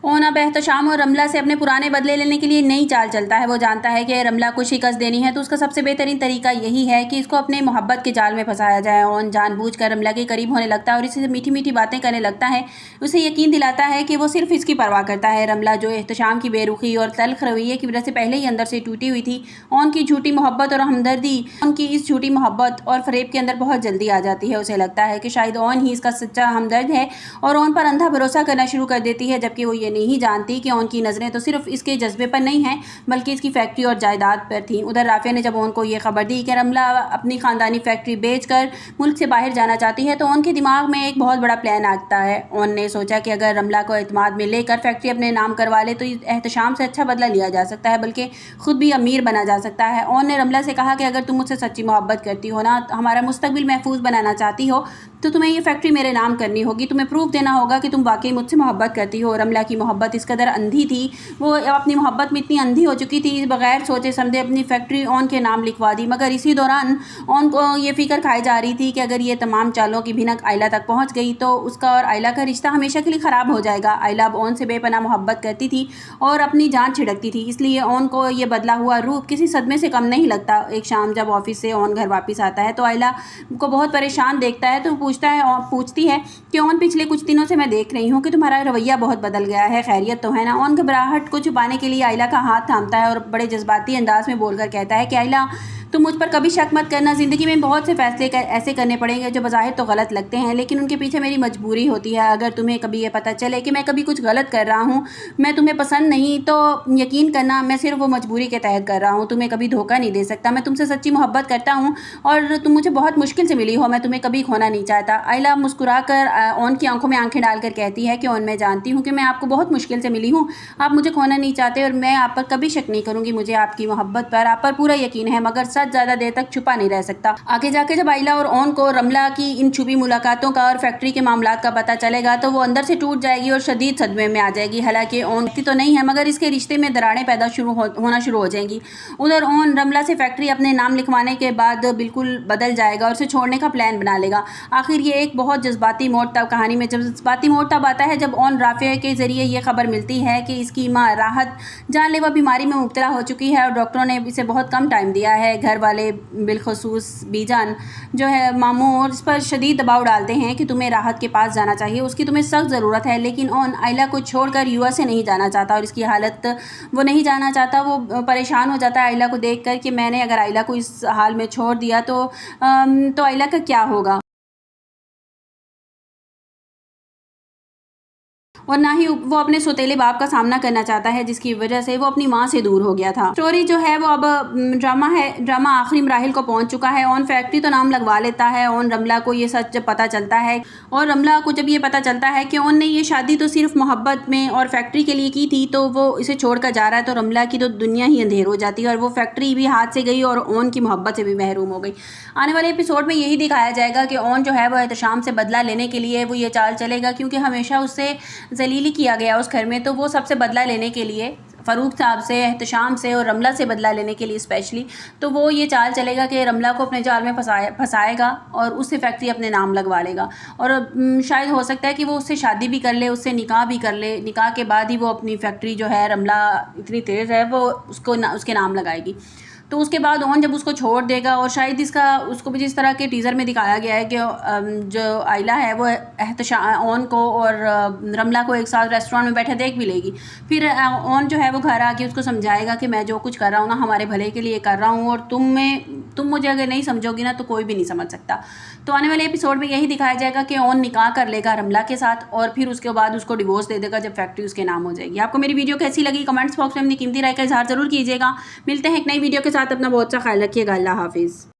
Own अब एहतशाम और रमला से अपने पुराने बदले लेने के लिए नई चाल चलता है। वो जानता है कि रमला को शिकस्त देनी है तो उसका सबसे बेहतरीन तरीका यही है कि इसको अपने मोहब्बत के जाल में फंसाया जाए। ओन जानबूझकर रमला के करीब होने लगता है और इससे मीठी मीठी बातें करने लगता है। उसे यकीन दिलाता है कि वो सिर्फ इसकी परवाह करता है। रमला जो एहतशाम की बेरुखी और तल्ख रवैये की वजह से पहले ही अंदर से टूटी हुई थी, ओन की झूठी मोहब्बत और हमदर्दी उनकी इस झूठी मोहब्बत और फरेब के अंदर बहुत जल्दी आ जाती है। उसे लगता है कि शायद ओन ही इसका सच्चा हमदर्द है और ओन पर अंधा भरोसा करना शुरू कर देती है, जबकि वो ये नहीं जानती कि ओन की नज़रें तो सिर्फ इसके जज्बे पर नहीं हैं बल्कि इसकी फैक्ट्री और जायदाद पर थीं। उधर राफिया ने जब ओन को ये खबर दी कि रमला अपनी ख़ानदानी फैक्ट्री बेचकर मुल्क से बाहर जाना चाहती है तो ओन के दिमाग में एक बहुत बड़ा प्लान आता है। ओन ने सोचा कि अगर रमला को एतमाद में लेकर फैक्ट्री अपने नाम करवा ले तो एहतशाम से अच्छा बदला लिया जा सकता है, बल्कि खुद भी अमीर बना जा सकता है। ओन ने रमला से कहा कि अगर तुम मुझसे सच्ची मोहब्बत करती हो ना, हमारा मुस्तकबिल महफूज बनाना चाहती हो, तो तुम्हें ये फैक्ट्री मेरे नाम करनी होगी। तुम्हें प्रूफ देना होगा कि तुम वाकई मुझसे मोहब्बत करती हो। रमला की मोहब्बत इस कदर अंधी थी, वो अपनी मोहब्बत में इतनी अंधी हो चुकी थी, बगैर सोचे समझे अपनी फैक्ट्री ओन के नाम लिखवा दी। मगर इसी दौरान ओन को ये फिक्र खाई जा रही थी कि अगर ये तमाम चालों की भिनक आयला तक पहुंच गई तो उसका और आयला का रिश्ता हमेशा के लिए ख़राब हो जाएगा। आयला अब ओन से बेपनाह मोहब्बत करती थी और अपनी जान छिड़कती थी, इसलिए ओन को ये बदला हुआ रूप किसी सदमे से कम नहीं लगता। एक शाम जब ऑफिस से ओन घर वापस आता है तो आयला को बहुत परेशान देखता है तो पूछती है कि ओन, पिछले कुछ दिनों से मैं देख रही हूँ कि तुम्हारा रवैया बहुत बदल गया है, खैरियत तो है ना? ओन घबराहट को छुपाने के लिए आयला का हाथ थामता है और बड़े जज्बाती अंदाज में बोलकर कहता है कि आयला, तुम मुझ पर कभी शक मत करना। ज़िंदगी में बहुत से फैसले ऐसे करने पड़ेंगे जो बज़ाहिर तो गलत लगते हैं, लेकिन उनके पीछे मेरी मजबूरी होती है। अगर तुम्हें कभी ये पता चले कि मैं कभी कुछ गलत कर रहा हूँ, मैं तुम्हें पसंद नहीं, तो यकीन करना मैं सिर्फ वो मजबूरी के तहत कर रहा हूँ, तुम्हें कभी धोखा नहीं दे सकता। मैं तुमसे सच्ची मोहब्बत करता हूँ और तुम मुझे बहुत मुश्किल से मिली हो, मैं तुम्हें कभी खोना नहीं चाहता। आयला मुस्कुरा कर ओन की आंखों में आंखें डालकर कहती है कि ओन, मैं जानती हूँ कि मैं आपको बहुत मुश्किल से मिली हूँ, आप मुझे खोना नहीं चाहते और मैं आप पर कभी शक नहीं करूँगी। मुझे आपकी मोहब्बत पर, आप पर पूरा यकीन है, मगर सच ज़्यादा देर तक छुपा नहीं रह सकता। आगे जाके जब आयला और ओन को रमला की इन छुपी मुलाकातों का और फैक्ट्री के मामलात का पता चलेगा तो वो अंदर से टूट जाएगी और शदीद सदमे में आ जाएगी। हालांकि ओन तो नहीं है, मगर इसके रिश्ते में दरारें पैदा होना शुरू हो जाएंगी। उधर ओन रमला से फैक्ट्री अपने नाम लिखवाने के बाद बिल्कुल बदल जाएगा और उसे छोड़ने का प्लान बना लेगा। आखिर ये एक बहुत जज्बाती मोड़ तब कहानी में जज्बाती मोड़ तब आता है जब ओन राफिया के जरिए ये खबर मिलती है कि इसकी माँ राहत जानलेवा बीमारी में मुब्तला हो चुकी है और डॉक्टरों ने इसे बहुत कम टाइम दिया है। घर वाले बिलखसूस बीजान जो है मामू और इस पर शदीद दबाव डालते हैं कि तुम्हें राहत के पास जाना चाहिए, उसकी तुम्हें सख्त ज़रूरत है। लेकिन ओन आयला को छोड़कर यूएसए नहीं जाना चाहता और इसकी हालत वो नहीं जाना चाहता। वो परेशान हो जाता है आयला को देखकर कि मैंने अगर आयला को इस हाल में छोड़ दिया तो आयला का क्या होगा, और ना ही वो अपने सौतेले बाप का सामना करना चाहता है जिसकी वजह से वो अपनी माँ से दूर हो गया था। स्टोरी जो है वो अब ड्रामा आखिरी मराहिल को पहुंच चुका है। ओन फैक्ट्री तो नाम लगवा लेता है। ओन रमला को ये सच जब पता चलता है और रमला को जब ये पता चलता है कि ओन ने ये शादी तो सिर्फ मोहब्बत में और फैक्ट्री के लिए की थी, तो वो इसे छोड़कर जा रहा है, तो रमला की तो दुनिया ही अंधेर हो जाती है और वो फैक्ट्री भी हाथ से गई और ओन की मोहब्बत से भी महरूम हो गई। आने वाले एपिसोड में यही दिखाया जाएगा कि ओन जो है वो एहतशाम से बदला लेने के लिए वो ये चाल चलेगा, क्योंकि हमेशा उससे जलीली किया गया उस घर में, तो वो सबसे बदला लेने के लिए फ़ारूक साहब से, एहतशाम से और रमला से बदला लेने के लिए स्पेशली, तो वो ये चाल चलेगा कि रमला को अपने जाल में फंसाएगा और उससे फैक्ट्री अपने नाम लगवा लेगा और शायद हो सकता है कि वो उससे शादी भी कर ले, उससे निकाह भी कर ले। निकाह के बाद ही वो अपनी फैक्ट्री जो है, रमला इतनी तेज़ है, वो उसके नाम लगाएगी। तो उसके बाद ओन जब उसको छोड़ देगा और शायद उसको भी जिस तरह के टीज़र में दिखाया गया है कि जो आयला है वो ओन को और रमला को एक साथ रेस्टोरेंट में बैठे देख भी लेगी। फिर ओन जो है वो घर आके उसको समझाएगा कि मैं जो कुछ कर रहा हूँ ना हमारे भले के लिए कर रहा हूँ और तुम मुझे अगर नहीं समझोगी ना तो कोई भी नहीं समझ सकता। तो आने वाले एपिसोड में यही दिखाया जाएगा कि ओन निकाह कर लेगा रमला के साथ और फिर उसके बाद उसको डिवोर्स दे देगा जब फैक्ट्री उसके नाम हो जाएगी। आपको मेरी वीडियो कैसी लगी कमेंट्स बॉक्स में अपनी कीमती राय का इजहार ज़रूर कीजिएगा। मिलते हैं एक नई वीडियो के साथ, अपना बहुत सा ख्याल रखिएगा। अल्लाह हाफिज़।